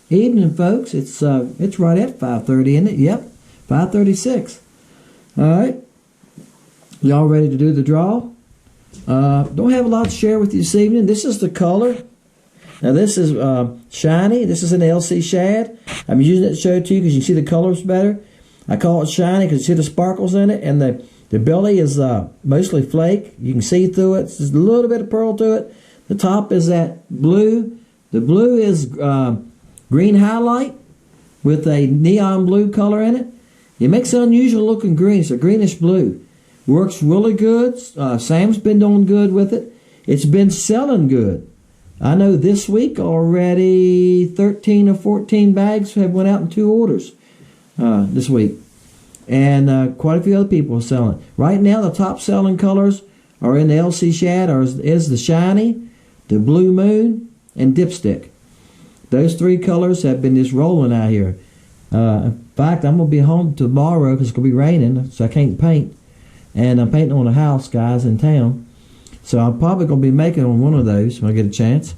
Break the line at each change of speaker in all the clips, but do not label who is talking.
Evening, folks. It's right at 5:30, isn't it? Yep, 5:36. All right, y'all ready to do the draw? Don't have a lot to share with you this evening. This is the color. Now this is shiny. This is an LC shad. I'm using it to show it to you because you see the colors better. I call it shiny because you see the sparkles in it, and the belly is mostly flake. You can see through it. There's a little bit of pearl to it. The top is that blue. The blue is green highlight with a neon blue color in it. It makes an unusual looking green. It's a greenish blue. Works really good. Sam's been doing good with it. It's been selling good. I know this week already 13 or 14 bags have went out in 2 orders this week. And quite a few other people are selling. Right now the top selling colors are in the LC shad is the shiny, the blue moon, and dipstick. Those 3 colors have been just rolling out here. In fact, I'm going to be home tomorrow because it's going to be raining, so I can't paint. And I'm painting on a house, guys, in town. So I'm probably going to be making on one of those when I get a chance.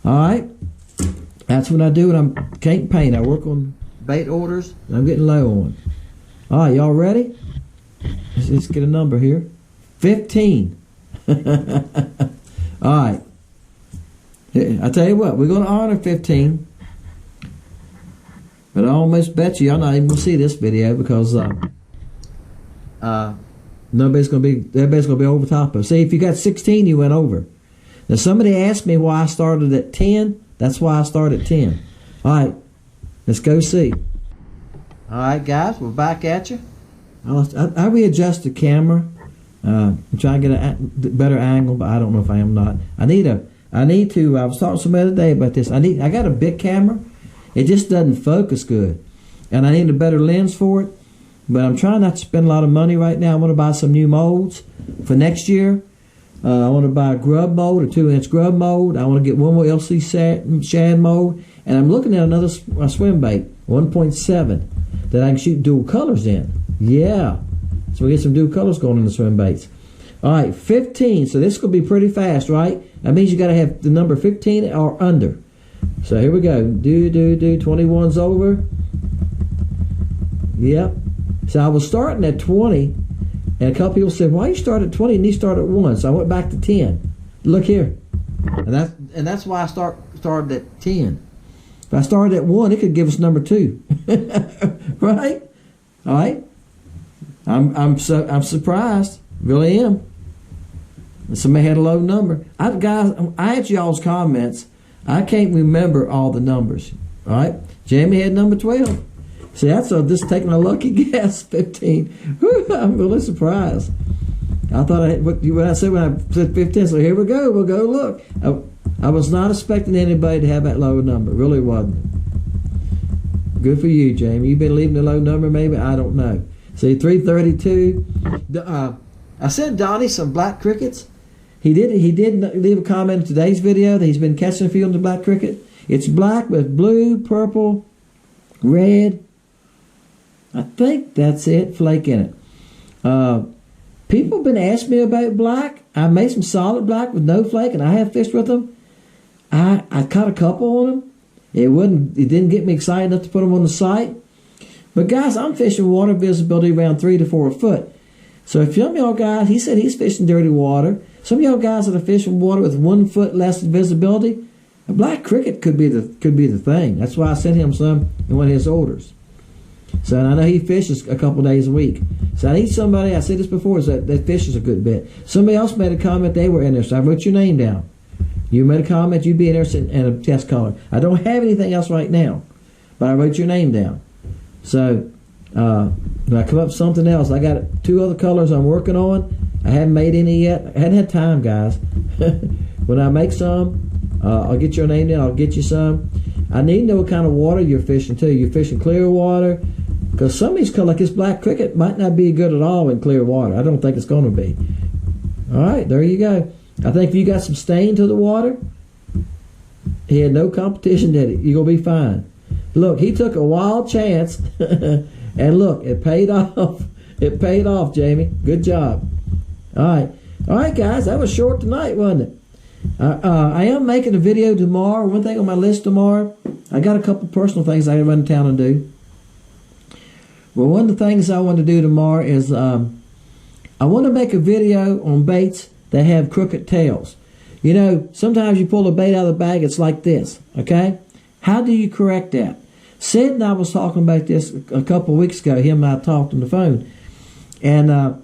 All right. That's what I do when I can't paint. I work on bait orders, and I'm getting low on. All right, y'all ready? Let's get a number here. 15. All right. I tell you what, we're going to honor 15, but I almost bet you y'all not even going to see this video because everybody's going to be over top of it. See, if you got 16, you went over. Now somebody asked me why I started at 10. That's why I started at 10. All right, let's go see. All right, guys, we're back at you. I readjust the camera. I'm trying to get a better angle, but I don't know if I am or not. I was talking to somebody today about this. I got a big camera. It just doesn't focus good. And I need a better lens for it. But I'm trying not to spend a lot of money right now. I want to buy some new molds for next year. I want to buy a grub mold, a 2-inch grub mold. I want to get one more LC shad mold. And I'm looking at another swim bait, 1.7, that I can shoot dual colors in. Yeah. So we get some dual colors going in the swim baits. All right, 15. So this could be pretty fast, right? That means you got to have the number 15 or under. So here we go. 21's over. Yep. So I was starting at 20, and a couple people said, "Why you start at 20 and you start at 1?" So I went back to 10. Look here, and that's why I started at 10. If I started at 1, it could give us number 2, right? All right. I'm surprised, really am. Somebody had a low number. Guys, I had y'all's comments. I can't remember all the numbers. All right, Jamie had number 12. See, that's just taking a lucky guess. 15. Whew, I'm really surprised. I thought when I said 15. So here we go. We'll go look. I was not expecting anybody to have that low number. Really wasn't. Good for you, Jamie. You've been leaving a low number, maybe. I don't know. See, 332. I sent Donnie some black crickets. He did leave a comment in today's video that he's been catching a few of the black cricket. It's black with blue, purple, red. I think that's it. Flake in it. People have been asking me about black. I made some solid black with no flake, and I have fished with them. I caught a couple on them. It didn't get me excited enough to put them on the site. But guys, I'm fishing water visibility around 3 to 4 foot. So if some of y'all guys, he said he's fishing dirty water. Some of y'all guys that are fishing water with 1 foot less visibility, a black cricket could be the thing. That's why I sent him some in one of his orders. So I know he fishes a couple days a week. So I need somebody, I said this before, that fishes a good bit. Somebody else made a comment they were interested. I wrote your name down. You made a comment you'd be interested in a test color. I don't have anything else right now, but I wrote your name down. So when I come up with something else, I got 2 other colors I'm working on. I haven't made any yet. I hadn't had time, guys. When I make some, I'll get your name down. I'll get you some. I need to know what kind of water you're fishing too. You're fishing clear water, because some of these colors, like this black cricket, might not be good at all in clear water. I don't think it's going to be. All right, there you go. I think if you got some stain to the water, he had no competition, did he? You're going to be fine. Look, he took a wild chance And look, it paid off. It paid off, Jamie. Good job. All right, guys. That was short tonight, wasn't it? I am making a video tomorrow. One thing on my list tomorrow, I got a couple personal things I got to run to town and do. Well, one of the things I want to do tomorrow is I want to make a video on baits that have crooked tails. You know, sometimes you pull a bait out of the bag, it's like this, okay? How do you correct that? Sid and I was talking about this a couple of weeks ago. Him and I talked on the phone. And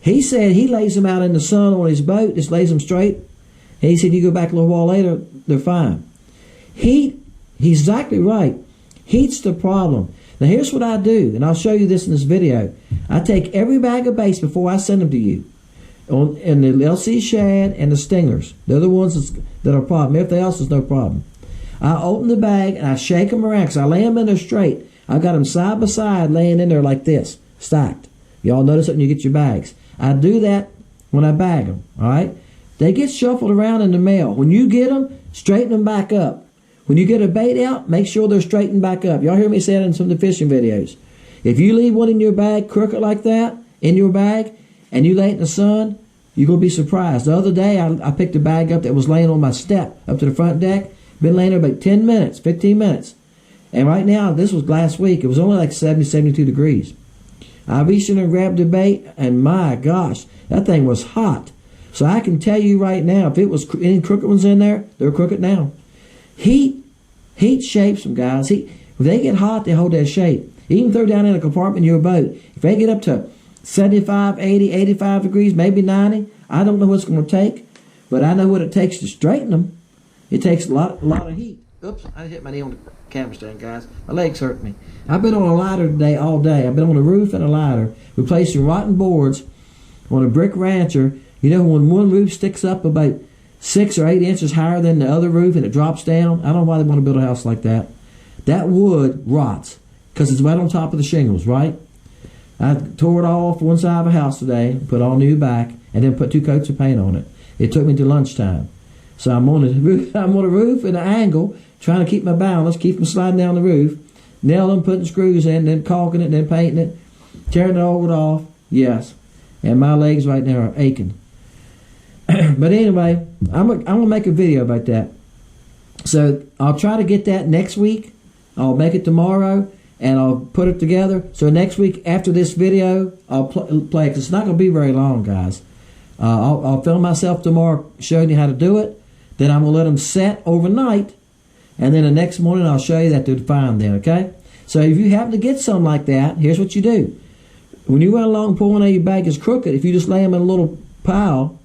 he said he lays them out in the sun on his boat, just lays them straight. And he said you go back a little while later, they're fine. He's exactly right. Heat's the problem. Now here's what I do, and I'll show you this in this video. I take every bag of baits before I send them to you. And the LC shad and the stingers. They're the ones that are a problem. Everything else is no problem. I open the bag and I shake them around because I lay them in there straight. I've got them side by side laying in there like this, stacked. Y'all notice it when you get your bags. I do that when I bag them, all right? They get shuffled around in the mail. When you get them, straighten them back up. When you get a bait out, make sure they're straightened back up. Y'all hear me say that in some of the fishing videos. If you leave one in your bag crooked like that, in your bag, and you lay it in the sun, you're going to be surprised. The other day, I picked a bag up that was laying on my step up to the front deck. Been laying there about 10 minutes, 15 minutes. And right now, this was last week. It was only like 70, 72 degrees. I reached in and grabbed the bait, and my gosh, that thing was hot. So I can tell you right now, if it was any crooked ones in there, they're crooked now. Heat shapes them, guys. If they get hot, they hold that shape. Even throw down in a compartment in your boat. If they get up to 75, 80, 85 degrees, maybe 90, I don't know what it's going to take, but I know what it takes to straighten them. It takes a lot of heat. Oops, I hit my knee on the camera stand, guys. My legs hurt me. I've been on a ladder today all day. I've been on a roof and a ladder. We placed some rotten boards on a brick rancher. You know, when one roof sticks up about 6 or 8 inches higher than the other roof and it drops down, I don't know why they want to build a house like that. That wood rots because it's right on top of the shingles, right? I tore it off one side of a house today, put all new back, and then put 2 coats of paint on it. It took me to lunchtime. So I'm on a roof at an angle, trying to keep my balance, keep from sliding down the roof, nailing, putting screws in, then caulking it, then painting it, tearing the old off. Yes. And my legs right now are aching. But anyway, I'm going to make a video about that. So I'll try to get that next week. I'll make it tomorrow, and I'll put it together. So next week after this video, I'll play, because it's not going to be very long, guys. I'll film myself tomorrow showing you how to do it. Then I'm going to let them set overnight, and then the next morning I'll show you that they're fine then, okay? So if you happen to get something like that, here's what you do. When you run along and pull one out of your bag is crooked, if you just lay them in a little pile,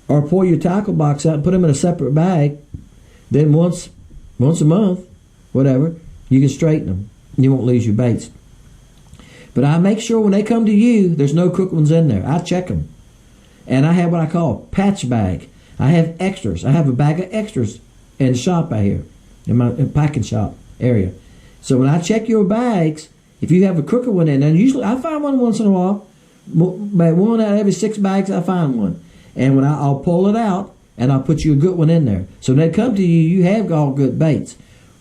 or pull your tackle box out and put them in a separate bag, then once a month, whatever, you can straighten them. You won't lose your baits. But I make sure when they come to you, there's no crooked ones in there. I check them. And I have what I call a patch bag. I have extras. I have a bag of extras in the shop out here, in my packing shop area. So when I check your bags, if you have a crooked one in there, and usually I find one once in a while, but 1 out of every 6 bags I find one. And when I'll pull it out, and I'll put you a good one in there. So when they come to you, you have all good baits.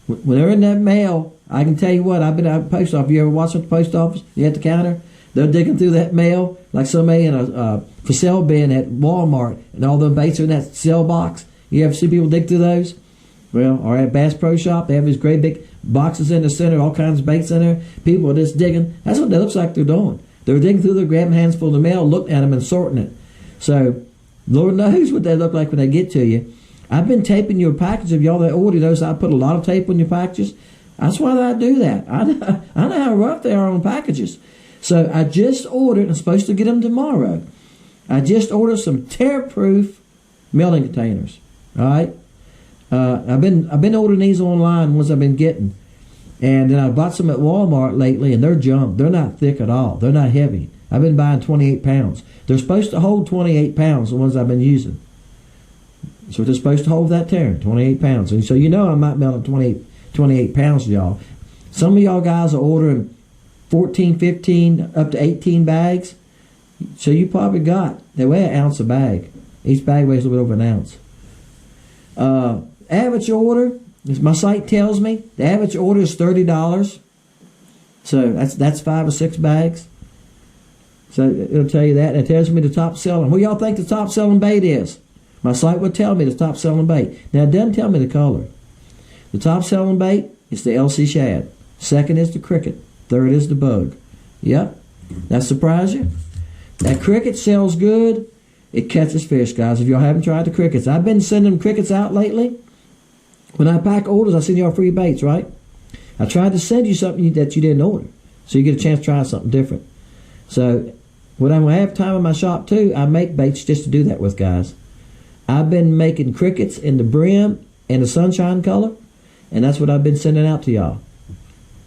When they're in that mail, I can tell you what, I've been out at the post office. You ever watch at the post office? You at the counter? They're digging through that mail like somebody in a for sale bin at Walmart, and all the baits are in that sale box. You ever see people dig through those? Well, or at Bass Pro Shop, they have these great big boxes in the center, all kinds of baits in there. People are just digging. That's what it looks like they're doing. They're digging through there, grabbing handfuls of the mail, looking at them and sorting it. So Lord knows what they look like when they get to you. I've been taping your package. If y'all that order those, I put a lot of tape on your packages. That's why I do that. I know how rough they are on packages. So I just ordered, I'm supposed to get them tomorrow. I just ordered some tear-proof milling containers. All right? I've been ordering these online, ones I've been getting. And then I bought some at Walmart lately, and they're junk. They're not thick at all. They're not heavy. I've been buying 28 pounds. They're supposed to hold 28 pounds, the ones I've been using. So they're supposed to hold that tear, 28 pounds. And so you know I'm not melting 28 pounds, y'all. Some of y'all guys are ordering 14, 15, up to 18 bags. So you probably got, they weigh an ounce a bag. Each bag weighs a little bit over an ounce. Average order, as my site tells me, the average order is $30. So that's 5 or 6 bags. So it'll tell you that. And it tells me the top selling. What y'all think the top selling bait is? My site would tell me the top selling bait. Now it doesn't tell me the color. The top selling bait is the LC shad. Second is the cricket. Third is the bug. Yep. That surprise you? That cricket sells good. It catches fish, guys. If y'all haven't tried the crickets, I've been sending crickets out lately. When I pack orders, I send y'all free baits, right? I tried to send you something that you didn't order, so you get a chance to try something different. So when I have time in my shop too, I make baits just to do that with, guys. I've been making crickets in the brim and the sunshine color, and that's what I've been sending out to y'all.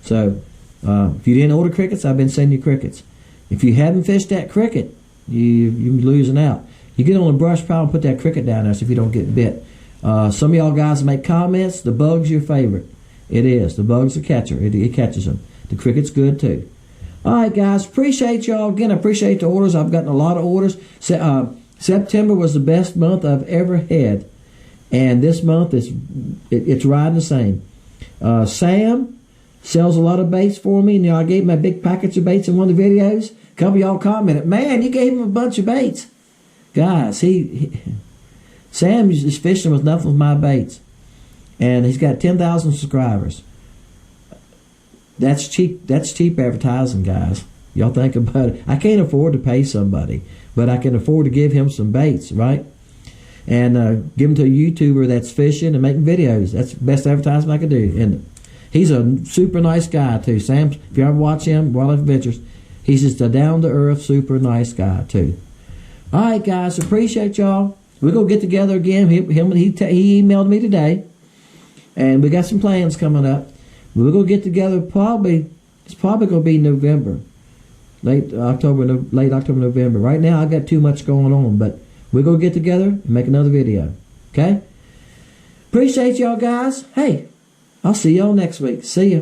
So if you didn't order crickets, I've been sending you crickets. If you haven't fished that cricket, you're losing out. You get on a brush pile and put that cricket down there so if you don't get bit. Some of y'all guys make comments, the bug's your favorite. It is. The bug's the catcher. It catches them. The cricket's good too. All right, guys. Appreciate y'all. Again, I appreciate the orders. I've gotten a lot of orders. September was the best month I've ever had. And this month, it's riding the same. Sam sells a lot of baits for me. And I gave him a big package of baits in one of the videos. A couple of y'all commented, man, you gave him a bunch of baits. Guys, Sam is fishing with nothing with my baits. And he's got 10,000 subscribers. That's cheap advertising, guys. Y'all think about it. I can't afford to pay somebody, but I can afford to give him some baits, right? And give them to a YouTuber that's fishing and making videos. That's the best advertisement I could do. And he's a super nice guy, too. Sam, if you ever watch him, Wildlife Adventures, he's just a down-to-earth, super nice guy, too. All right, guys, appreciate y'all. We're going to get together again. He emailed me today, and we got some plans coming up. We're going to get together it's probably going to be November, late October, November. Right now, I got too much going on, but we're going to get together and make another video, okay? Appreciate y'all, guys. Hey, I'll see y'all next week. See ya.